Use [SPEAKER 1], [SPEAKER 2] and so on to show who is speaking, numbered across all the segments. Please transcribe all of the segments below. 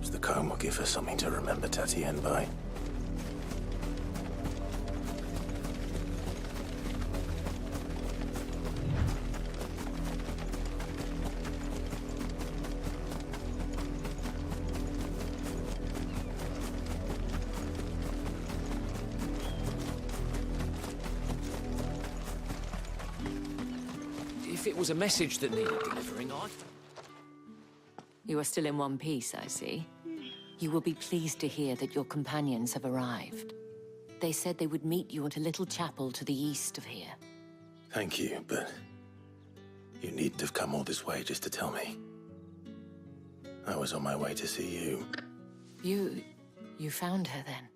[SPEAKER 1] Perhaps the comb will give her something to remember Tatienne by.
[SPEAKER 2] If it was a message that needed delivering, I'd...
[SPEAKER 3] You are still in one piece, I see. You will be pleased to hear that your companions have arrived. They said they would meet you at a little chapel to the east of here.
[SPEAKER 1] Thank you, but you needn't have come all this way just to tell me. I was on my way to see you.
[SPEAKER 3] You found her then?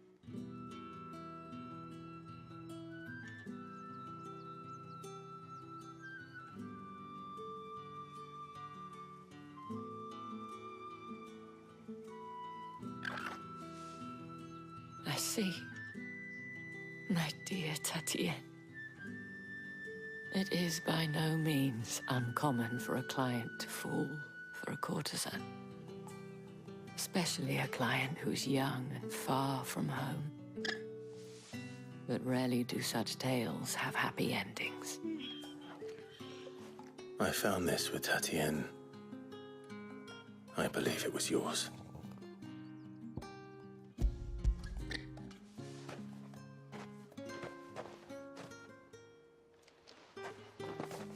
[SPEAKER 3] I see. My dear Tatienne. It is by no means uncommon for a client to fall for a courtesan. Especially a client who's young and far from home. But rarely do such tales have happy endings.
[SPEAKER 1] I found this with Tatienne. I believe it was yours.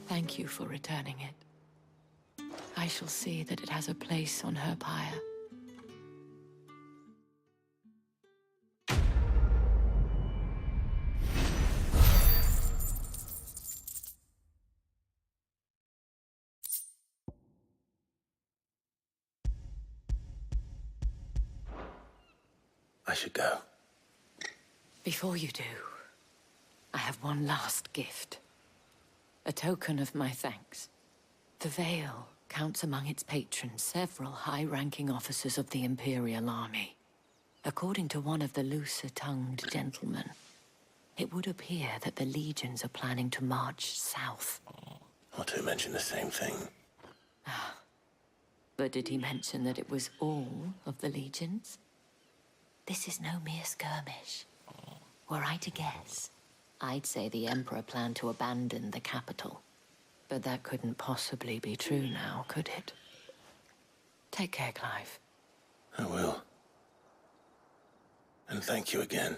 [SPEAKER 3] Thank you for returning it. I shall see that it has a place on her pyre.
[SPEAKER 1] I should go.
[SPEAKER 3] Before you do, I have one last gift. A token of my thanks. The Veil counts among its patrons several high-ranking officers of the Imperial Army. According to one of the looser-tongued gentlemen, it would appear that the legions are planning to march south.
[SPEAKER 1] Not to mention the same thing.
[SPEAKER 3] But did he mention that it was all of the legions? This is no mere skirmish. Were I to guess, I'd say the Emperor planned to abandon the capital. But that couldn't possibly be true now, could it? Take care, Clive.
[SPEAKER 1] I will. And thank you again.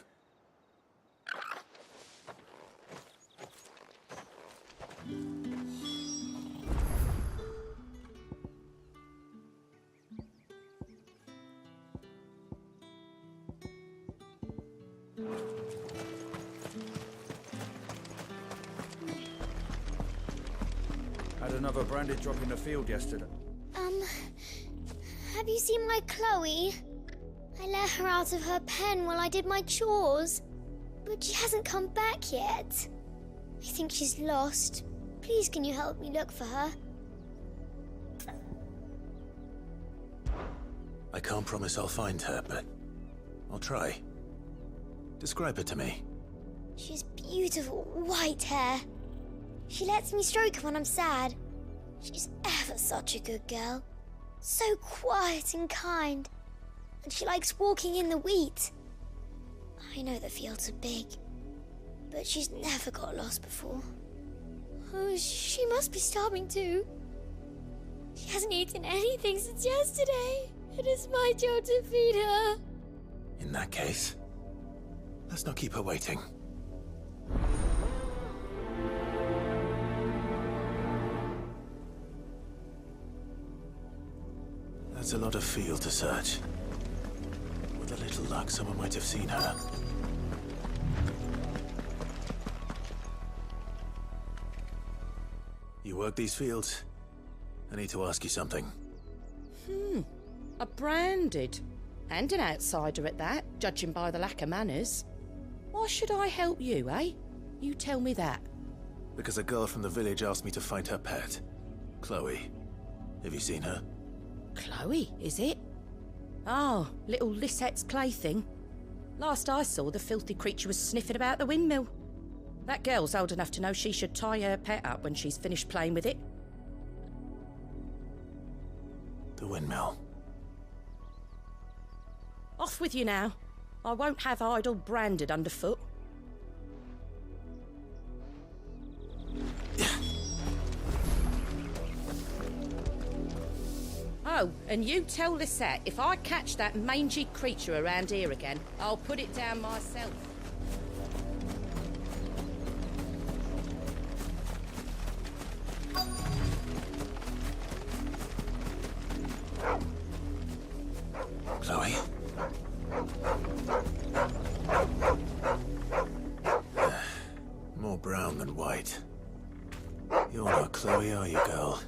[SPEAKER 4] Had another branded drop in the field yesterday.
[SPEAKER 5] Have you seen my Chloe? I let her out of her pen while I did my chores. But she hasn't come back yet. I think she's lost. Please, can you help me look for her?
[SPEAKER 1] I can't promise I'll find her, but I'll try. Describe her to me.
[SPEAKER 5] She has beautiful white hair. She lets me stroke her when I'm sad. She's ever such a good girl. So quiet and kind. And she likes walking in the wheat. I know the fields are big, but she's never got lost before. Oh, she must be starving too. She hasn't eaten anything since yesterday. It is my job to feed her.
[SPEAKER 1] In that case, let's not keep her waiting. That's a lot of field to search. With a little luck, someone might have seen her. You work these fields? I need to ask you something.
[SPEAKER 6] A branded. And an outsider at that, judging by the lack of manners. Why should I help you, eh? You tell me that.
[SPEAKER 1] Because a girl from the village asked me to find her pet. Chloe. Have you seen her?
[SPEAKER 6] Chloe, is it? Oh, little Lisette's plaything. Last I saw, the filthy creature was sniffing about the windmill. That girl's old enough to know she should tie her pet up when she's finished playing with it.
[SPEAKER 1] The windmill.
[SPEAKER 6] Off with you now. I won't have idle branded underfoot. Oh, and you tell Lisette, if I catch that mangy creature around here again, I'll put it down myself.
[SPEAKER 1] Chloe? More brown than white. You're not Chloe, are you, girl?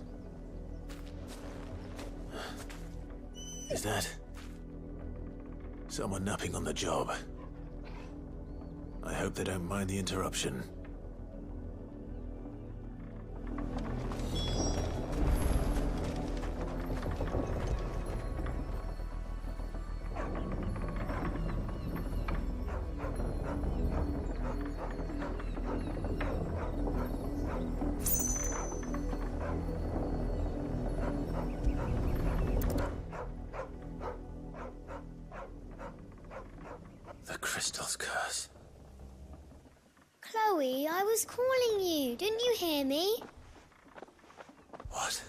[SPEAKER 1] Is that someone napping on the job? I hope they don't mind the interruption. The crystal's curse.
[SPEAKER 5] Chloe, I was calling you. Didn't you hear me?
[SPEAKER 1] What?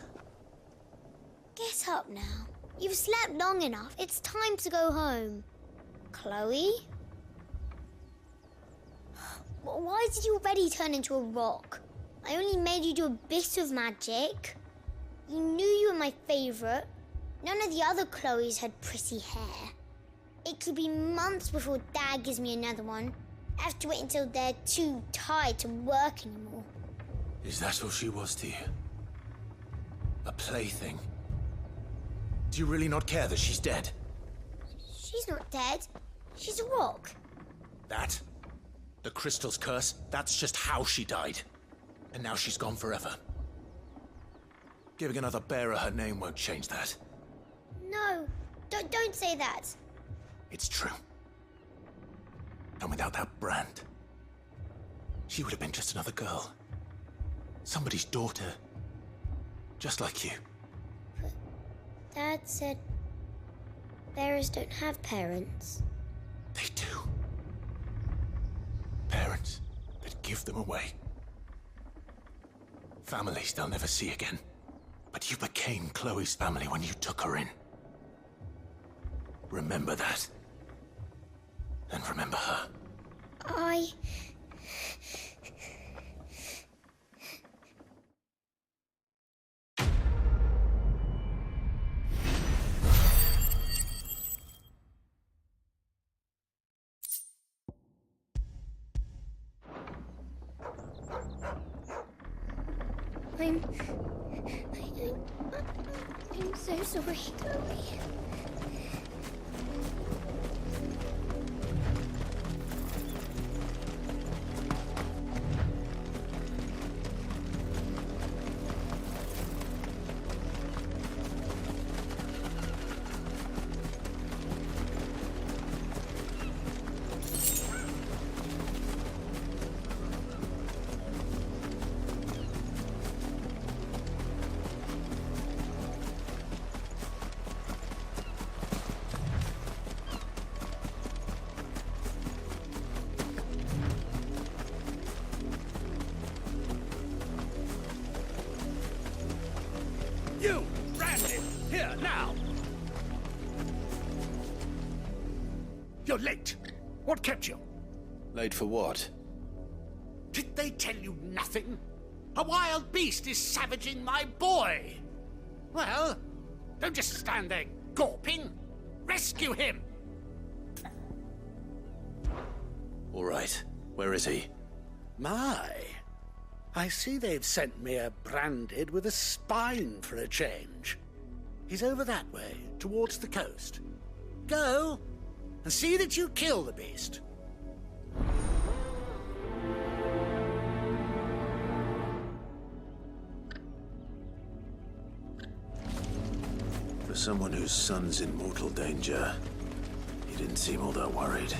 [SPEAKER 5] Get up now. You've slept long enough. It's time to go home. Chloe? Why did you already turn into a rock? I only made you do a bit of magic. You knew you were my favourite. None of the other Chloes had pretty hair. It could be months before Dad gives me another one. I have to wait until they're too tired to work anymore.
[SPEAKER 1] Is that all she was to you? A plaything? Do you really not care that she's dead?
[SPEAKER 5] She's not dead. She's a rock.
[SPEAKER 1] That? The crystal's curse? That's just how she died. And now she's gone forever. Giving another bearer her name won't change that.
[SPEAKER 5] No, don't say that.
[SPEAKER 1] It's true. And without that brand, she would have been just another girl. Somebody's daughter. Just like you.
[SPEAKER 5] But Dad said bearers don't have parents.
[SPEAKER 1] They do. Parents that give them away. Families they'll never see again. But you became Chloe's family when you took her in. Remember that. And remember her.
[SPEAKER 5] I'm so sorry, Chloe.
[SPEAKER 2] You! Branded! Here, now! You're late. What kept you?
[SPEAKER 1] Late for what?
[SPEAKER 2] Did they tell you nothing? A wild beast is savaging my boy! Well, don't just stand there gawping. Rescue him!
[SPEAKER 1] All right. Where is he?
[SPEAKER 2] My, I see they've sent me a branded with a spine for a change. He's over that way, towards the coast. Go, and see that you kill the beast.
[SPEAKER 1] For someone whose son's in mortal danger, he didn't seem all that worried.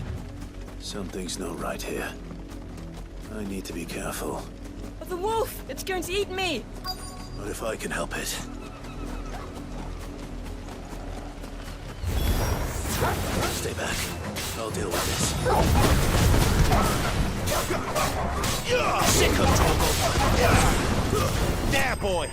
[SPEAKER 1] Something's not right here. I need to be careful.
[SPEAKER 7] The wolf! It's going to eat me!
[SPEAKER 1] What if I can help it? Stay back. I'll deal with this.
[SPEAKER 2] Sick of trouble. There, boy.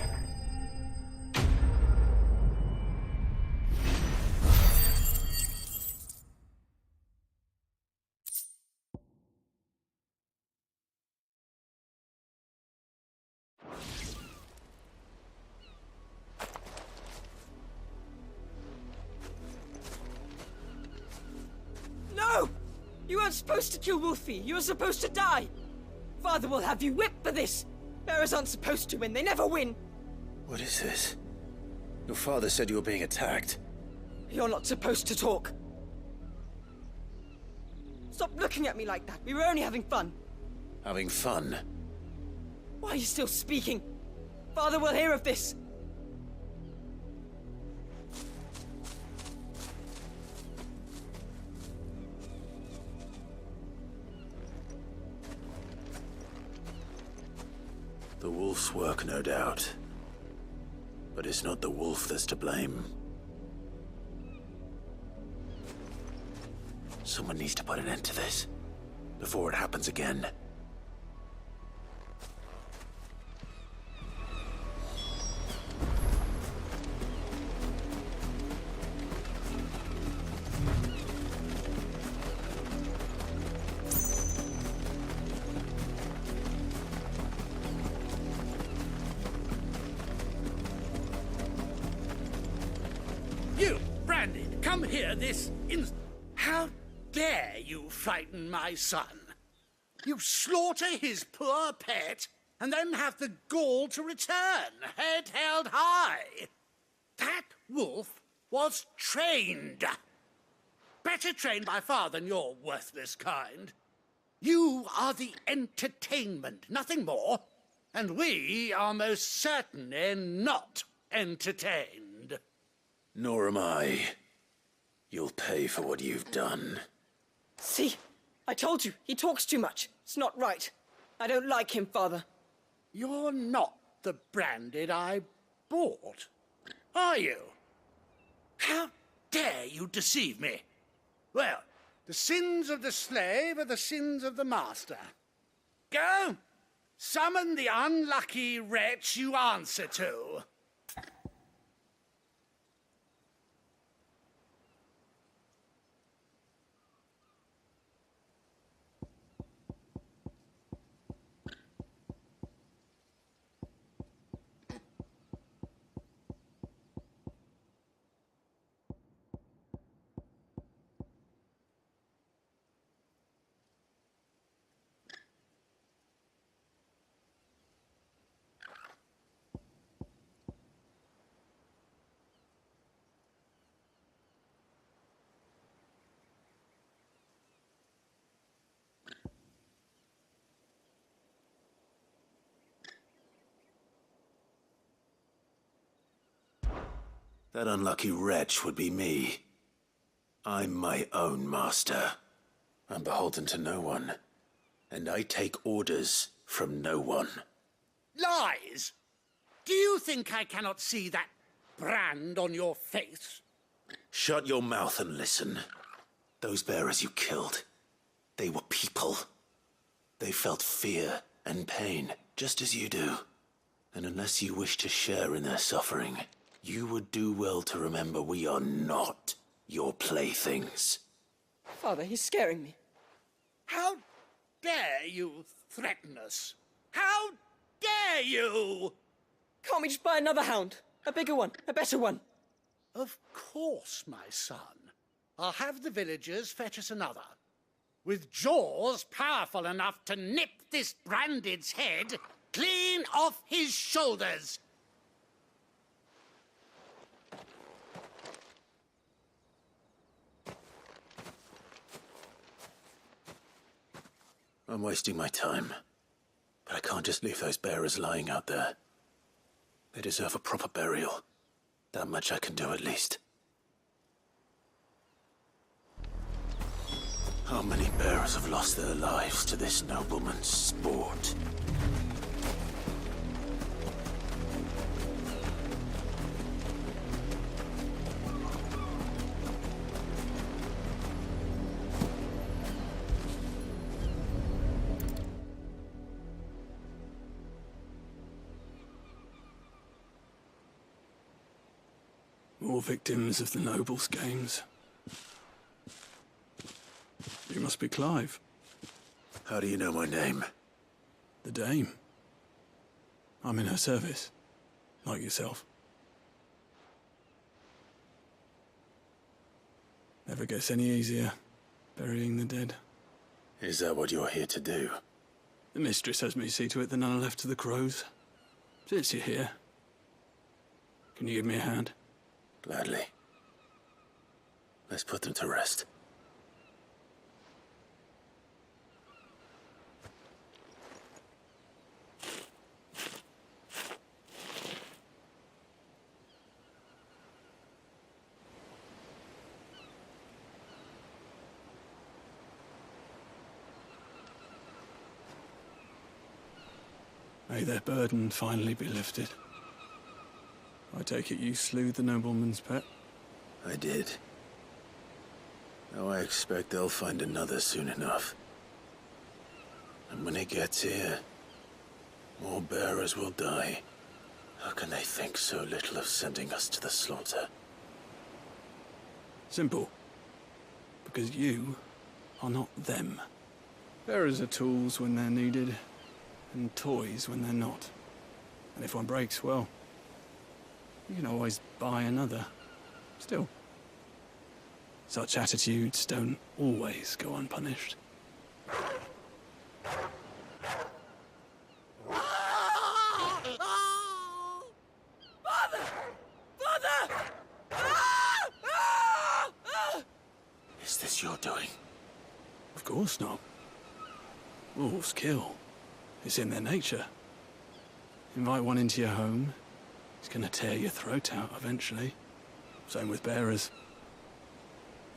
[SPEAKER 7] No! You weren't supposed to kill Wolfie. You were supposed to die. Father will have you whipped for this. Bearers aren't supposed to win. They never win.
[SPEAKER 1] What is this? Your father said you were being attacked.
[SPEAKER 7] You're not supposed to talk. Stop looking at me like that. We were only having fun.
[SPEAKER 1] Having fun?
[SPEAKER 7] Why are you still speaking? Father will hear of this.
[SPEAKER 1] The wolf's work, no doubt. But it's not the wolf that's to blame. Someone needs to put an end to this, before it happens again.
[SPEAKER 2] You, Brandon, come here this instant. How dare you frighten my son? You slaughter his poor pet, and then have the gall to return, head held high. That wolf was trained. Better trained by far than your worthless kind. You are the entertainment, nothing more. And we are most certainly not entertained.
[SPEAKER 1] Nor am I. You'll pay for what you've done.
[SPEAKER 7] See? I told you. He talks too much. It's not right. I don't like him, Father.
[SPEAKER 2] You're not the Branded I bought, are you? How dare you deceive me? Well, the sins of the slave are the sins of the master. Go, summon the unlucky wretch you answer to.
[SPEAKER 1] That unlucky wretch would be me. I'm my own master. I'm beholden to no one. And I take orders from no one.
[SPEAKER 2] Lies! Do you think I cannot see that brand on your face?
[SPEAKER 1] Shut your mouth and listen. Those bearers you killed, they were people. They felt fear and pain, just as you do. And unless you wish to share in their suffering, you would do well to remember we are not your playthings.
[SPEAKER 7] Father, he's scaring me.
[SPEAKER 2] How dare you threaten us? How dare you?
[SPEAKER 7] Can't we just buy another hound? A bigger one, a better one.
[SPEAKER 2] Of course, my son. I'll have the villagers fetch us another. With jaws powerful enough to nip this Branded's head clean off his shoulders.
[SPEAKER 1] I'm wasting my time. But I can't just leave those bearers lying out there. They deserve a proper burial. That much I can do at least. How many bearers have lost their lives to this nobleman's sport?
[SPEAKER 8] More victims of the nobles' games. You must be Clive.
[SPEAKER 1] How do you know my name?
[SPEAKER 8] The Dame. I'm in her service, like yourself. Never gets any easier, burying the dead.
[SPEAKER 1] Is that what you're here to do?
[SPEAKER 8] The mistress has me see to it that none are left to the crows. Since you're here, can you give me a hand?
[SPEAKER 1] Gladly. Let's put them to rest.
[SPEAKER 8] May their burden finally be lifted. I take it you slew the nobleman's pet?
[SPEAKER 1] I did. Now I expect they'll find another soon enough. And when it gets here, more bearers will die. How can they think so little of sending us to the slaughter?
[SPEAKER 8] Simple. Because you are not them. Bearers are tools when they're needed, and toys when they're not. And if one breaks, well, you can always buy another. Still, such attitudes don't always go unpunished.
[SPEAKER 1] Is this your doing?
[SPEAKER 8] Of course not. Wolves kill. It's in their nature. Invite one into your home, he's gonna tear your throat out eventually. Same with bearers.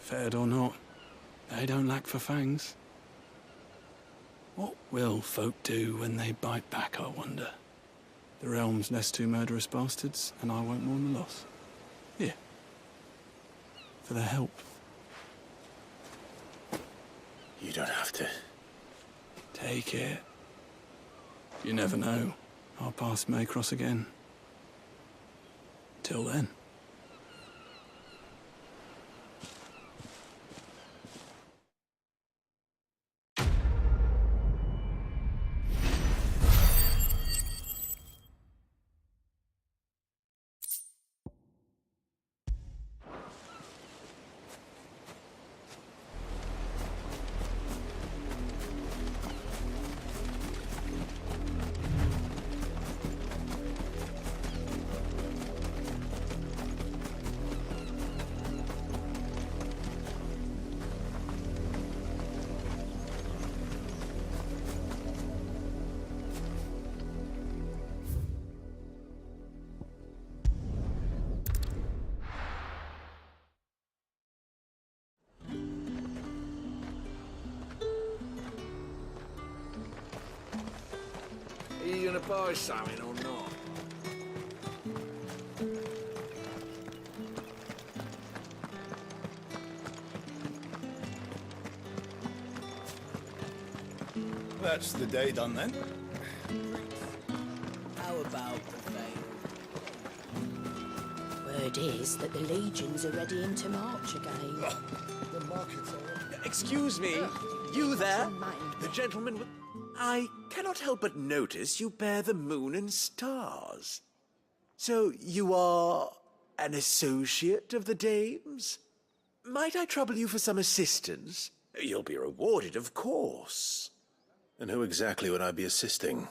[SPEAKER 8] Fed or not, they don't lack for fangs. What will folk do when they bite back, I wonder? The realm's less two murderous bastards, and I won't mourn the loss. Here. For their help.
[SPEAKER 1] You don't have to.
[SPEAKER 8] Take it. You never know. Our paths may cross again. Till then.
[SPEAKER 2] Are you gonna buy something or not?
[SPEAKER 9] That's the day done then.
[SPEAKER 10] How about the veil?
[SPEAKER 6] Word is that the legions are readying to march again.
[SPEAKER 9] The market's all right.
[SPEAKER 1] Excuse me, you there? The gentleman with... I cannot help but notice you bear the moon and stars. So you are an associate of the dames? Might I trouble you for some assistance? You'll be rewarded, of course. And who exactly would I be assisting?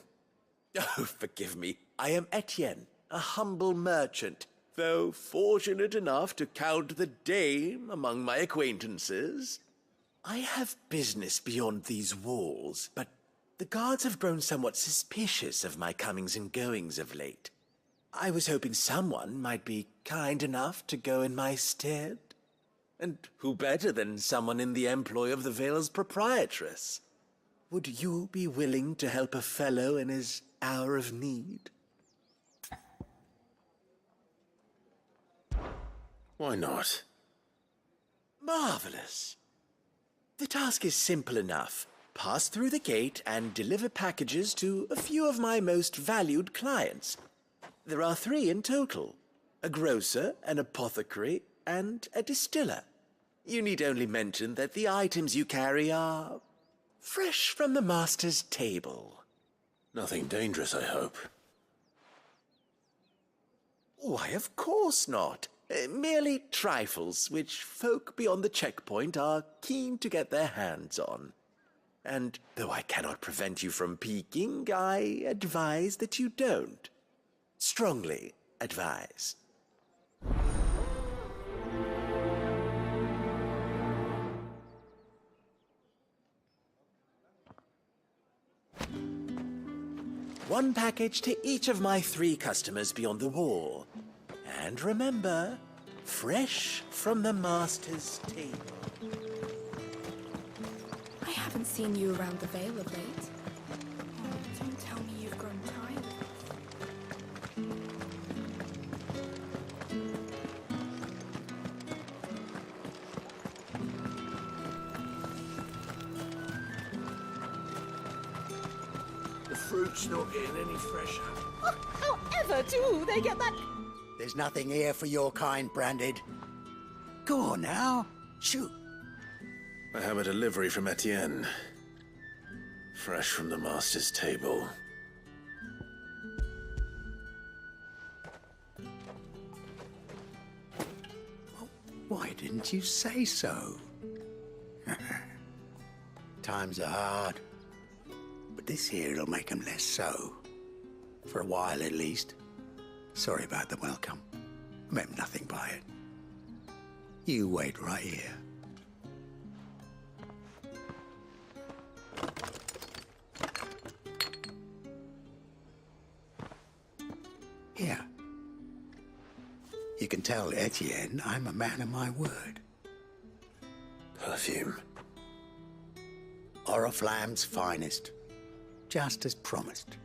[SPEAKER 1] Oh, forgive me. I am Etienne, a humble merchant, though fortunate enough to count the dame among my acquaintances. I have business beyond these walls, but the guards have grown somewhat suspicious of my comings and goings of late. I was hoping someone might be kind enough to go in my stead. And who better than someone in the employ of the Vale's proprietress? Would you be willing to help a fellow in his hour of need? Why not? Marvelous. The task is simple enough. Pass through the gate and deliver packages to a few of my most valued clients. There are 3 in total.
[SPEAKER 10] a grocer, an apothecary, and a distiller. You need only mention that the items you carry are fresh from the master's table.
[SPEAKER 1] Nothing dangerous, I hope.
[SPEAKER 10] Why, of course not. Merely trifles which folk beyond the checkpoint are keen to get their hands on. And though I cannot prevent you from peeking, I advise that you don't. Strongly advise. One package to each of my 3 customers beyond the wall. And remember, fresh from the master's table.
[SPEAKER 11] I haven't seen you around the Vale of late. Oh, don't tell me you've grown tired.
[SPEAKER 2] The fruit's not getting any fresher.
[SPEAKER 7] However do they get that?
[SPEAKER 2] There's nothing here for your kind, Branded. Go on now. Shoot.
[SPEAKER 1] I have a delivery from Etienne. Fresh from the master's table.
[SPEAKER 2] Why didn't you say so? Times are hard. But this here'll make 'em less so. For a while, at least. Sorry about the welcome. I meant nothing by it. You wait right here. Here. You can tell Etienne I'm a man of my word.
[SPEAKER 1] Perfume.
[SPEAKER 2] Oriflamme's finest. Just as promised.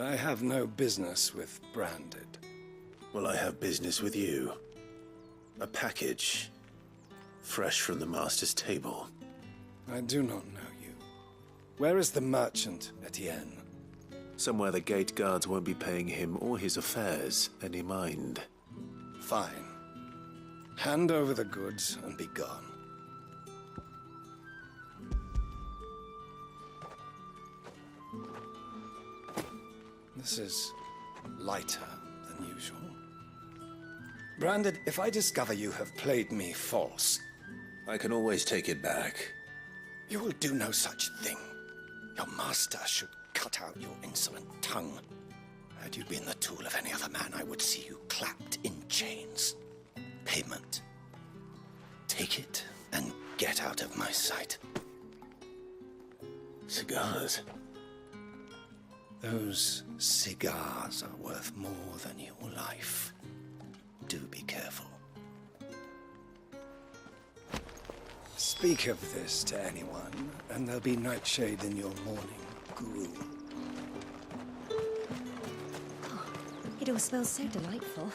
[SPEAKER 9] I have no business with Branded.
[SPEAKER 1] Well, I have business with you. A package. Fresh from the master's table.
[SPEAKER 9] I do not know you. Where is the merchant, Etienne?
[SPEAKER 1] Somewhere the gate guards won't be paying him or his affairs any mind.
[SPEAKER 9] Fine. Hand over the goods and be gone. This is lighter than usual. Branded, if I discover you have played me false...
[SPEAKER 1] I can always take it back.
[SPEAKER 9] You will do no such thing. Your master should cut out your insolent tongue. Had you been the tool of any other man, I would see you clapped in chains. Payment. Take it and get out of my sight.
[SPEAKER 1] Cigars.
[SPEAKER 9] Those cigars are worth more than your life. Do be careful. Speak of this to anyone, and there'll be nightshade in your morning gruel.
[SPEAKER 11] Oh, it all smells so delightful.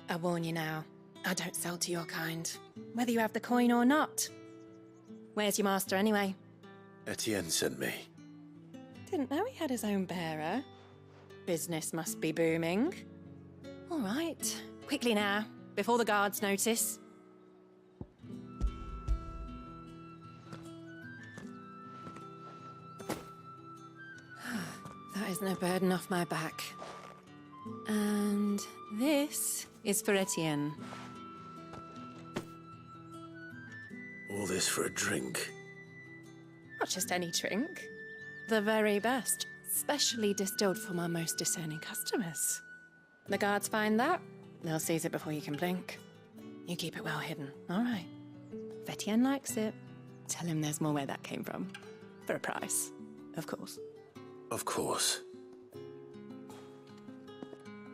[SPEAKER 11] I warn you now, I don't sell to your kind, whether you have the coin or not. Where's your master anyway?
[SPEAKER 1] Etienne sent me.
[SPEAKER 11] Didn't know he had his own bearer. business must be booming. All right, quickly now, before the guards notice. That is no burden off my back. And this is for Etienne.
[SPEAKER 1] All this for a drink?
[SPEAKER 11] Not just any drink. The very best, specially distilled for my most discerning customers. The guards find that, they'll seize it before you can blink. You keep it well hidden, all right? If Etienne likes it, tell him there's more where that came from. For a price, of course.
[SPEAKER 1] Of course.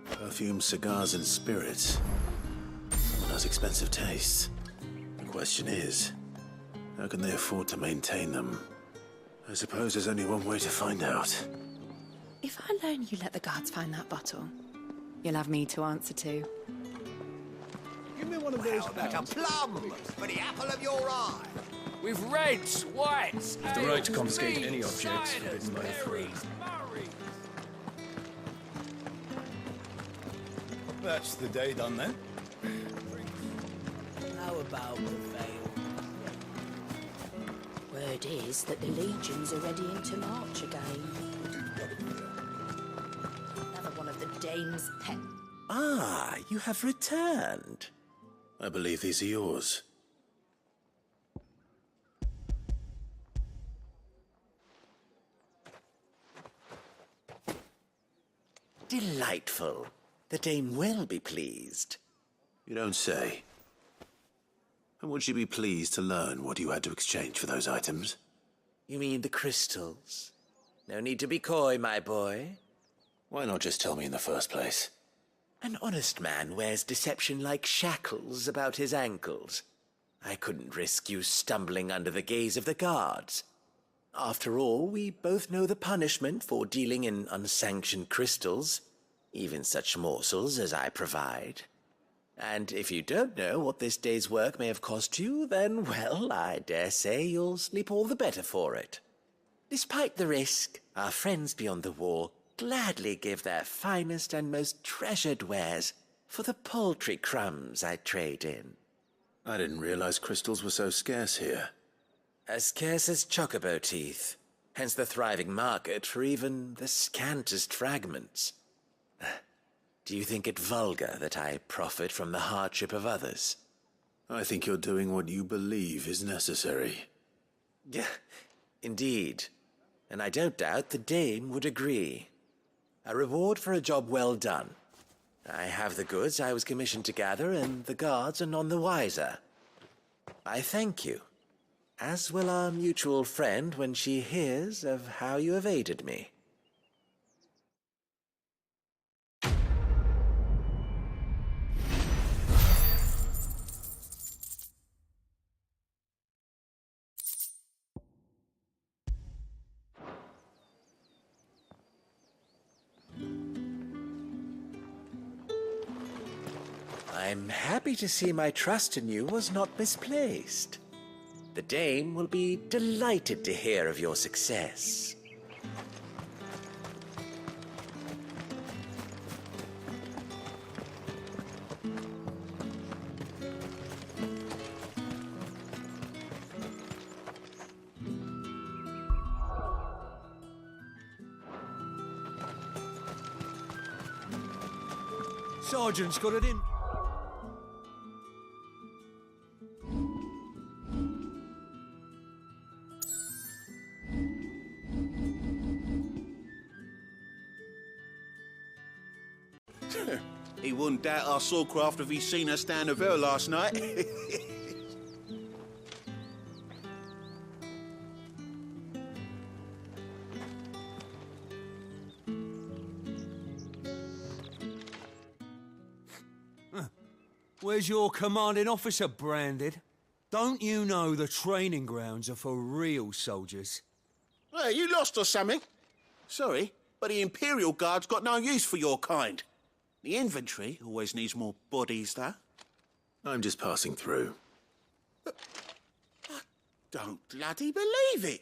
[SPEAKER 1] Perfume, cigars, and spirits. Someone has expensive tastes. The question is, how can they afford to maintain them? I suppose there's only one way to find out.
[SPEAKER 11] If I learn you let the guards find that bottle, you'll have me to answer to.
[SPEAKER 12] Give me one of those like a plum for the apple of your eye.
[SPEAKER 13] With reds, whites,
[SPEAKER 4] the right to confiscate any objects forbidden by the throne.
[SPEAKER 12] That's the day done then.
[SPEAKER 2] How about the veil?
[SPEAKER 6] Word is that the legions are ready into march again. Another one of the dame's pet.
[SPEAKER 10] Ah, you have returned.
[SPEAKER 1] I believe these are yours.
[SPEAKER 10] Delightful. The dame will be pleased.
[SPEAKER 1] You don't say. And would she be pleased to learn what you had to exchange for those items?
[SPEAKER 10] You mean the crystals? No need to be coy, my boy.
[SPEAKER 1] Why not just tell me in the first place?
[SPEAKER 10] An honest man wears deception like shackles about his ankles. I couldn't risk you stumbling under the gaze of the guards. After all, we both know the punishment for dealing in unsanctioned crystals, even such morsels as I provide. And if you don't know what this day's work may have cost you, then, well, I dare say you'll sleep all the better for it. Despite the risk, our friends beyond the wall gladly give their finest and most treasured wares for the paltry crumbs I trade in.
[SPEAKER 1] I didn't realize crystals were so scarce here.
[SPEAKER 10] As scarce as chocobo teeth, hence the thriving market for even the scantest fragments. Do you think it vulgar that I profit from the hardship of others?
[SPEAKER 1] I think you're doing what you believe is necessary.
[SPEAKER 10] Yeah, indeed. And I don't doubt the dame would agree. A reward for a job well done. I have the goods I was commissioned to gather, and the guards are none the wiser. I thank you, as will our mutual friend when she hears of how you have aided me. I'm happy to see my trust in you was not misplaced. The dame will be delighted to hear of your success.
[SPEAKER 13] Sergeant's got it in.
[SPEAKER 12] He wouldn't doubt our swordcraft if he'd seen us down the Vale last night.
[SPEAKER 13] Where's your commanding officer branded? Don't you know the training grounds are for real soldiers?
[SPEAKER 12] Hey, you lost or something? Sorry, but the Imperial Guard's got no use for your kind. The infantry always needs more bodies, though.
[SPEAKER 1] I'm just passing through.
[SPEAKER 12] I don't bloody believe it.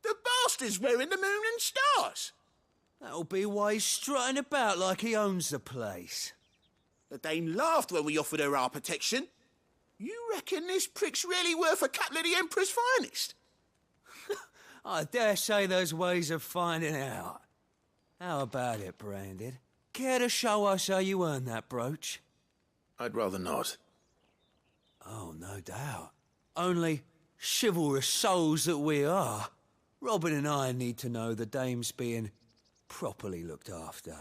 [SPEAKER 12] The bastard's wearing the moon and stars.
[SPEAKER 13] That'll be why he's strutting about like he owns the place.
[SPEAKER 12] The Dame laughed when we offered her our protection. You reckon this prick's really worth a couple of the Emperor's finest?
[SPEAKER 13] I dare say there's ways of finding out. How about it, Branded? Care to show us how you earned that brooch?
[SPEAKER 1] I'd rather not.
[SPEAKER 13] Oh, no doubt. Only chivalrous souls that we are, Robin and I need to know the Dame's being properly looked after.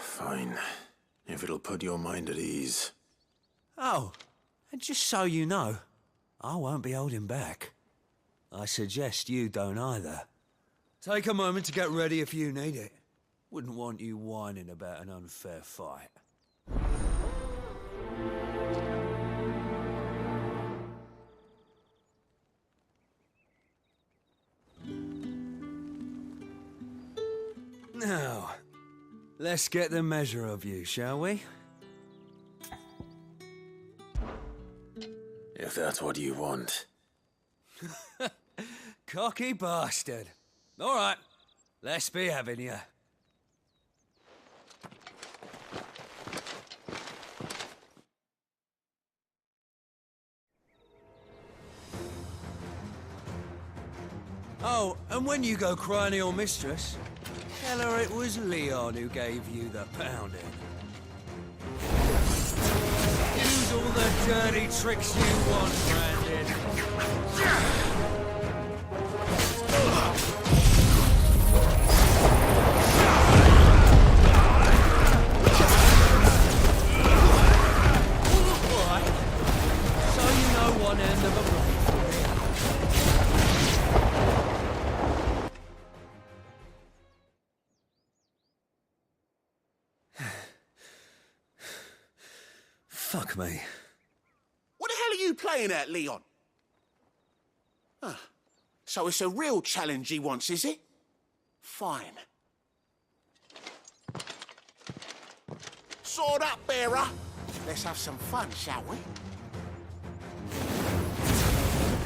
[SPEAKER 1] Fine. If it'll put your mind at ease.
[SPEAKER 13] Oh, and just so you know, I won't be holding back. I suggest you don't either. Take a moment to get ready if you need it. Wouldn't want you whining about an unfair fight. Now, let's get the measure of you, shall we?
[SPEAKER 1] If that's what you want.
[SPEAKER 13] Cocky bastard. All right, let's be having you. Oh, and when you go crying to your mistress, tell her it was Leon who gave you the pounding. Use all the dirty tricks you want, Brandon. Alright, so you know one end of a blade from the other. Fuck me.
[SPEAKER 12] What the hell are you playing at, Leon? Ah, so it's a real challenge he wants, is it? Fine. Sword up, bearer. Let's have some fun, shall we?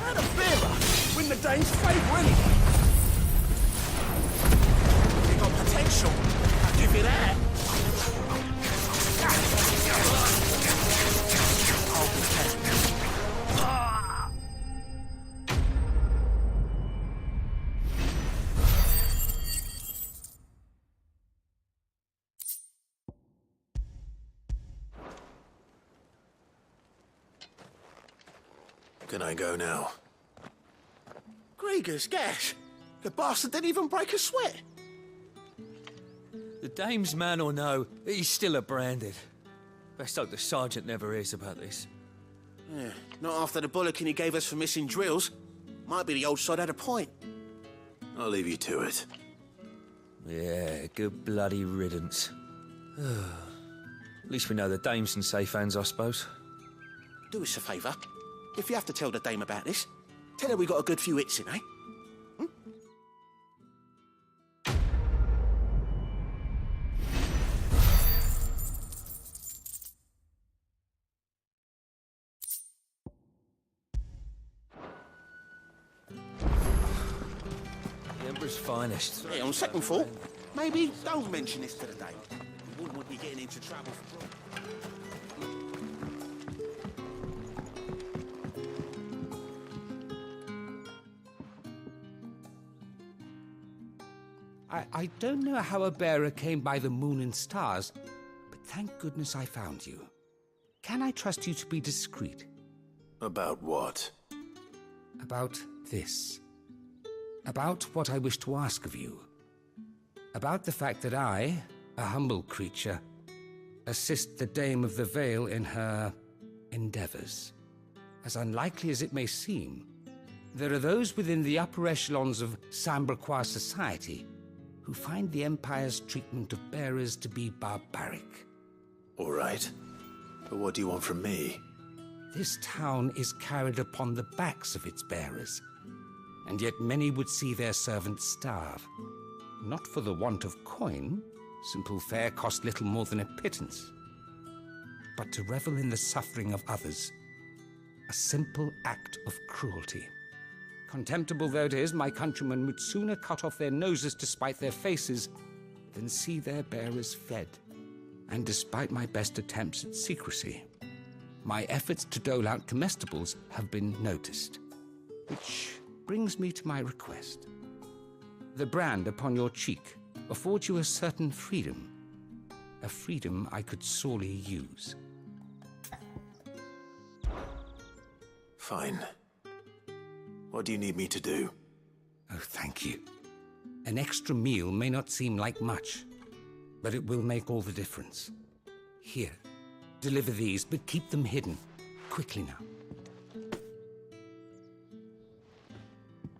[SPEAKER 12] How the bearer win the Dane's favour anyway? You got potential. I'll give you that.
[SPEAKER 1] Can I go now?
[SPEAKER 12] Gregor's gas. The bastard didn't even break a sweat.
[SPEAKER 13] The Dame's man or no, he's still a Branded. Best hope the Sergeant never hears about this.
[SPEAKER 12] Yeah, not after the bullocking he gave us for missing drills. Might be the old sod had a point.
[SPEAKER 1] I'll leave you to it.
[SPEAKER 13] Yeah, good bloody riddance. At least we know the Dame's in safe hands, I suppose.
[SPEAKER 12] Do us a favour. If you have to tell the Dame about this, tell her we got a good few hits in, eh?
[SPEAKER 13] The Emperor's finest.
[SPEAKER 12] Hey, on second thought, maybe don't mention this to the Dame. We wouldn't want you getting into trouble for...
[SPEAKER 14] I don't know how a bearer came by the moon and stars, but thank goodness I found you. Can I trust you to be discreet?
[SPEAKER 1] About what?
[SPEAKER 14] About this. About what I wish to ask of you. About the fact that I, a humble creature, assist the Dame of the Vale in her endeavors. As unlikely as it may seem, there are those within the upper echelons of Samberquois society who find the Empire's treatment of bearers to be barbaric.
[SPEAKER 1] All right. But what do you want from me?
[SPEAKER 14] This town is carried upon the backs of its bearers. and yet many would see their servants starve. Not for the want of coin, simple fare cost little more than a pittance, but to revel in the suffering of others, a simple act of cruelty. Contemptible though it is, my countrymen would sooner cut off their noses to spite their faces than see their bearers fed. And despite my best attempts at secrecy, my efforts to dole out comestibles have been noticed. Which brings me to my request. The brand upon your cheek affords you a certain freedom, a freedom I could sorely use.
[SPEAKER 1] Fine. What do you need me to do?
[SPEAKER 14] Oh, thank you. An extra meal may not seem like much, but it will make all the difference. Here, deliver these, but keep them hidden. Quickly now.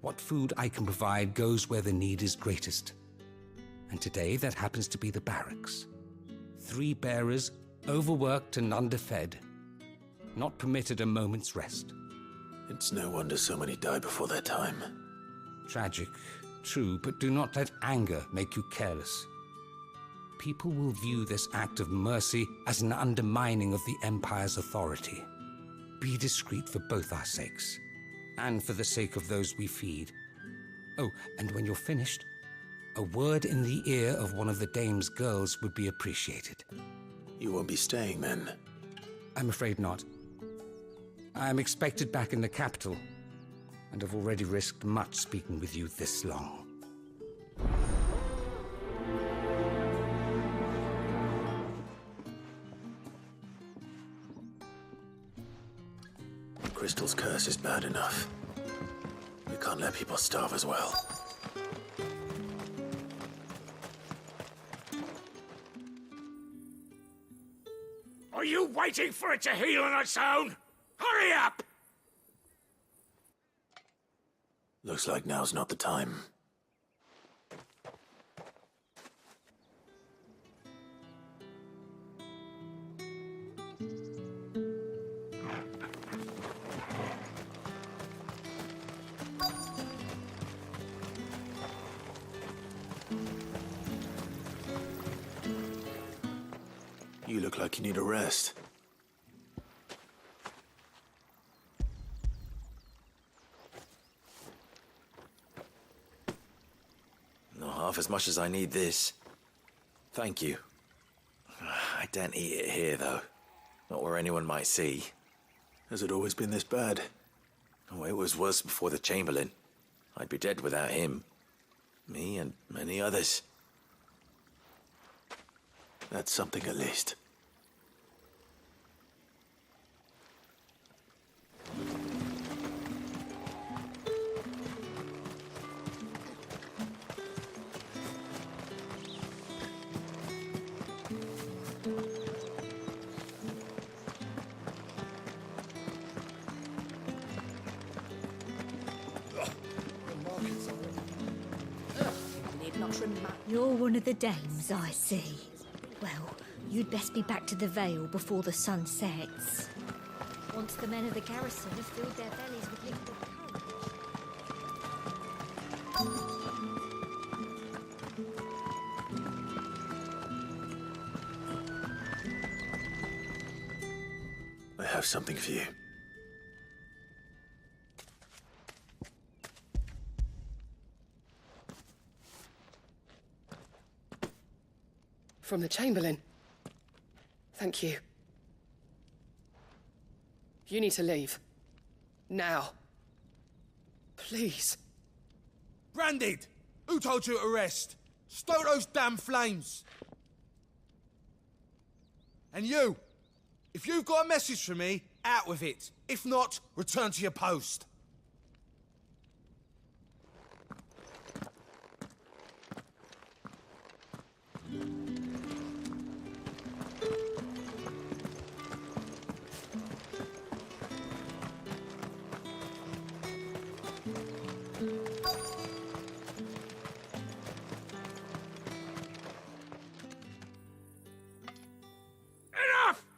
[SPEAKER 14] What food I can provide goes where the need is greatest. And today that happens to be the barracks. 3 bearers, overworked and underfed, not permitted a moment's rest.
[SPEAKER 1] It's no wonder so many die before their time.
[SPEAKER 14] Tragic, true, but do not let anger make you careless. People will view this act of mercy as an undermining of the Empire's authority. Be discreet for both our sakes, and for the sake of those we feed. Oh, and when you're finished, a word in the ear of one of the dame's girls would be appreciated.
[SPEAKER 1] You won't be staying then?
[SPEAKER 14] I'm afraid not. I am expected back in the capital, and have already risked much speaking with you this long.
[SPEAKER 1] Crystal's curse is bad enough. We can't let people starve as well.
[SPEAKER 15] Are you waiting for it to heal on its own? Hurry up!
[SPEAKER 1] Looks like now's not the time. You look like you need a rest.
[SPEAKER 10] Not half as much as I need this. Thank you. I daren't eat it here, though. Not where anyone might see.
[SPEAKER 1] Has it always been this bad?
[SPEAKER 10] Oh, it was worse before the Chamberlain. I'd be dead without him. Me and many others.
[SPEAKER 1] That's something at least.
[SPEAKER 16] You're one of the dames, I see. Well, you'd best be back to the Vale before the sun sets. Once the men of the garrison have filled their bellies with liquid
[SPEAKER 1] I have something for you.
[SPEAKER 7] From the Chamberlain. Thank you. You need to leave. Now. Please.
[SPEAKER 15] Branded! Who told you to rest? Stoke those damn flames! And you! If you've got a message for me, out with it. If not, return to your post.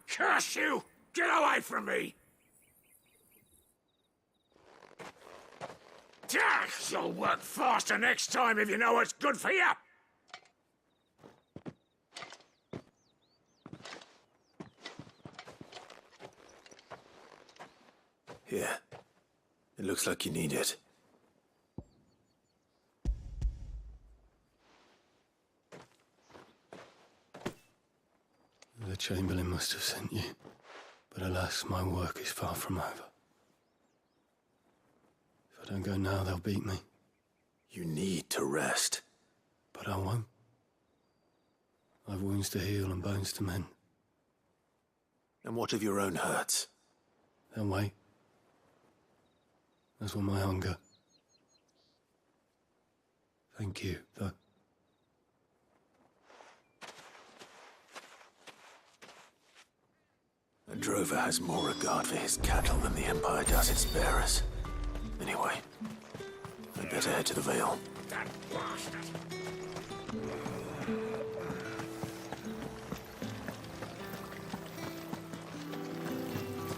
[SPEAKER 15] Curse you! Get away from me!
[SPEAKER 17] You'll work faster next time if you know what's good for you.
[SPEAKER 1] Here. It looks like you need it.
[SPEAKER 18] The Chamberlain must have sent you, but alas, my work is far from over. If I don't go now, they'll beat me.
[SPEAKER 1] You need to rest.
[SPEAKER 18] But I won't. I've wounds to heal and bones to mend.
[SPEAKER 1] And what of your own hurts?
[SPEAKER 18] They'll wait. As will my hunger. Thank you, though.
[SPEAKER 1] A drover has more regard for his cattle than the Empire does its bearers. Anyway, I'd better head to the Vale.
[SPEAKER 17] That bastard!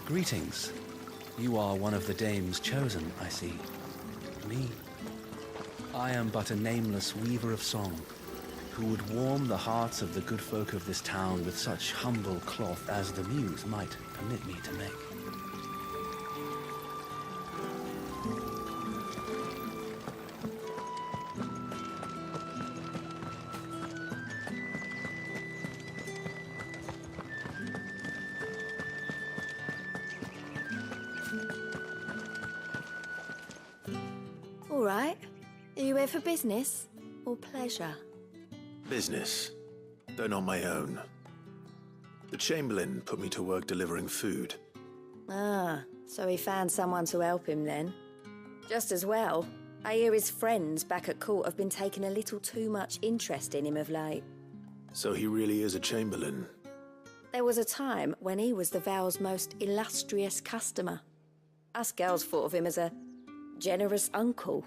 [SPEAKER 19] Greetings. You are one of the dames chosen, I see. Me? I am but a nameless weaver of song, who would warm the hearts of the good folk of this town with such humble cloth as the muse might permit me to make.
[SPEAKER 20] All right. Are you here for business or pleasure?
[SPEAKER 1] Business, though not my own. The Chamberlain put me to work delivering food.
[SPEAKER 20] Ah, so he found someone to help him then. Just as well. I hear his friends back at court have been taking a little too much interest in him of late.
[SPEAKER 1] So he really is a Chamberlain.
[SPEAKER 20] There was a time when he was the Vale's most illustrious customer. Us girls thought of him as a generous uncle.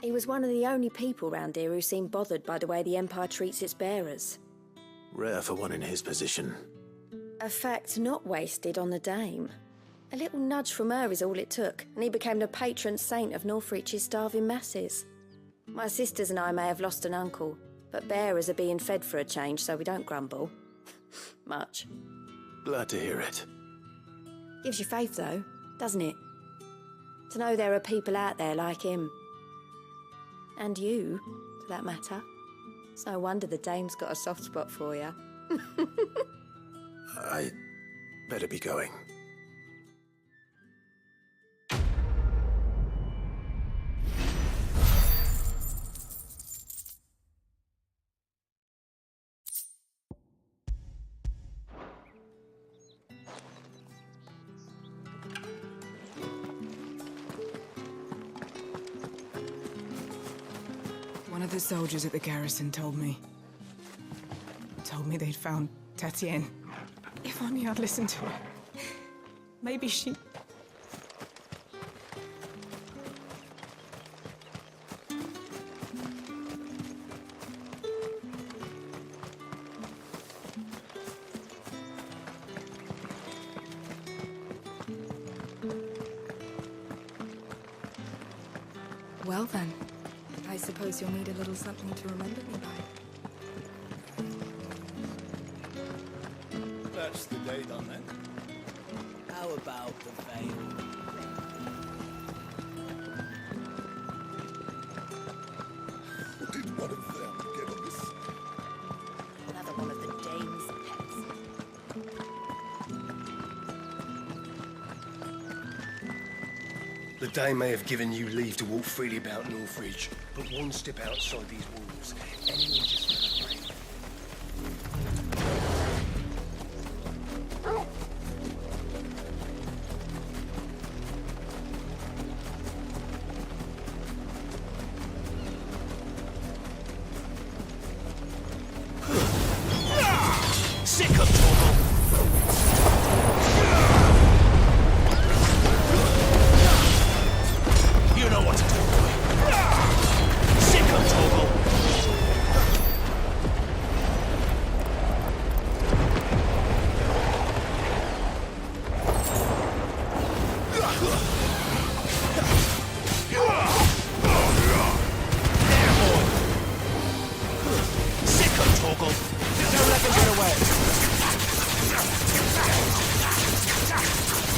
[SPEAKER 20] He was one of the only people round here who seemed bothered by the way the Empire treats its bearers.
[SPEAKER 1] Rare for one in his position.
[SPEAKER 20] A fact not wasted on the dame. A little nudge from her is all it took, and he became the patron saint of Northreach's starving masses. My sisters and I may have lost an uncle, but bearers are being fed for a change, so we don't grumble. Much.
[SPEAKER 1] Glad to hear it.
[SPEAKER 20] Gives you faith, though, doesn't it? To know there are people out there like him. And you, for that matter. It's no wonder the dame's got a soft spot for you.
[SPEAKER 1] I better be going.
[SPEAKER 21] One of the soldiers at the garrison told me they'd found Tatienne. If only I'd listened to her. Maybe she... Well then, I suppose you'll need a little something to remember me by.
[SPEAKER 15] That's the day done then.
[SPEAKER 22] How about the Vale?
[SPEAKER 15] Did one of them get on this?
[SPEAKER 20] Another one of the dame's pets.
[SPEAKER 18] The Dame may have given you leave to walk freely about Northreach, but one step outside these walls, and you'll just run away.
[SPEAKER 17] Sick of trouble! You know what to do, boy. Sick of trouble!
[SPEAKER 12] Torgal. Don't let them get away.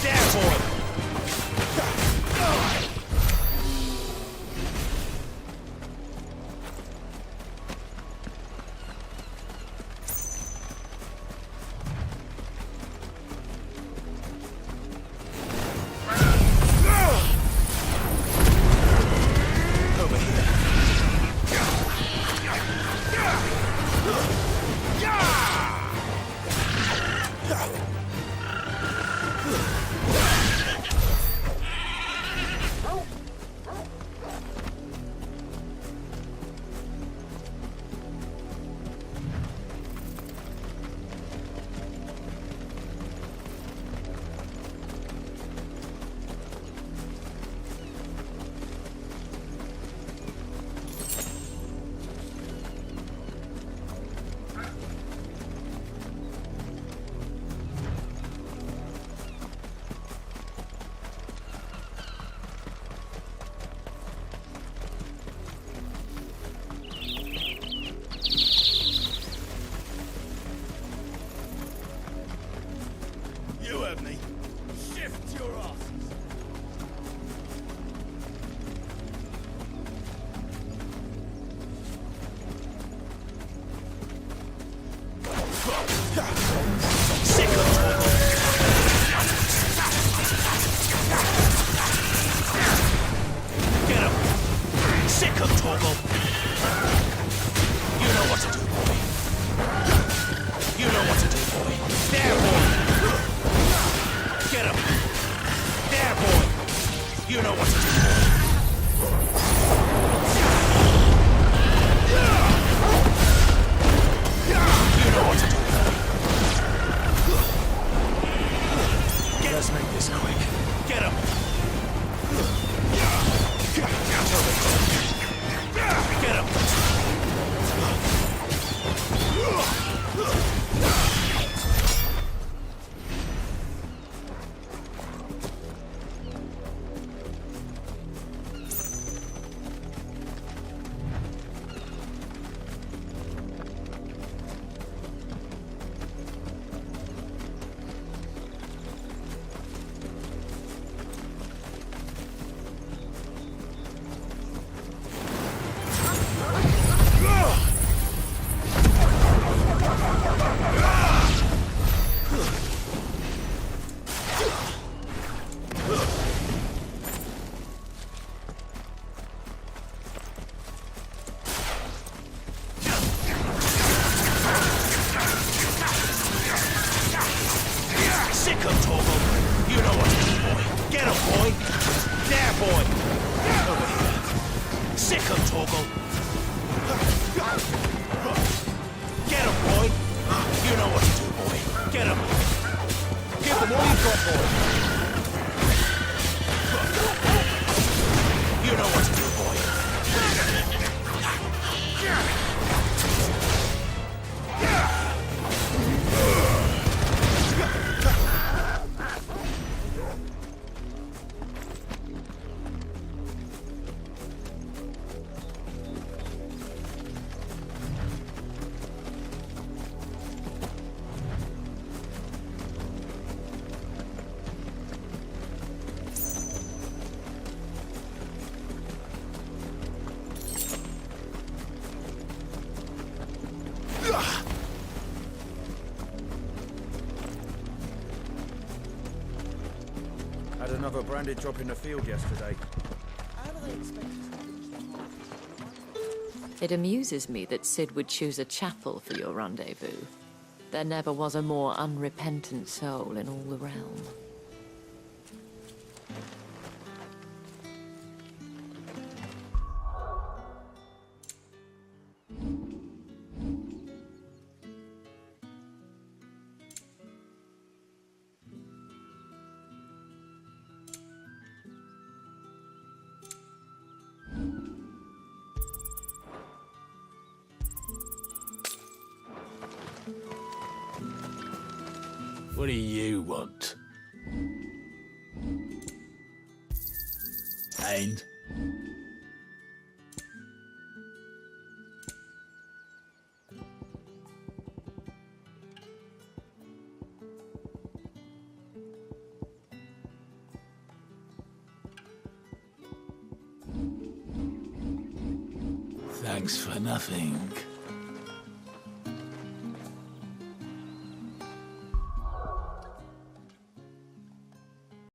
[SPEAKER 12] There, boy.
[SPEAKER 4] Had another branded drop in the field yesterday.
[SPEAKER 7] How do they expect
[SPEAKER 3] It amuses me that Sid would choose a chapel for your rendezvous. There never was a more unrepentant soul in all the realm.
[SPEAKER 18] What do you want? And?
[SPEAKER 1] Thanks for nothing.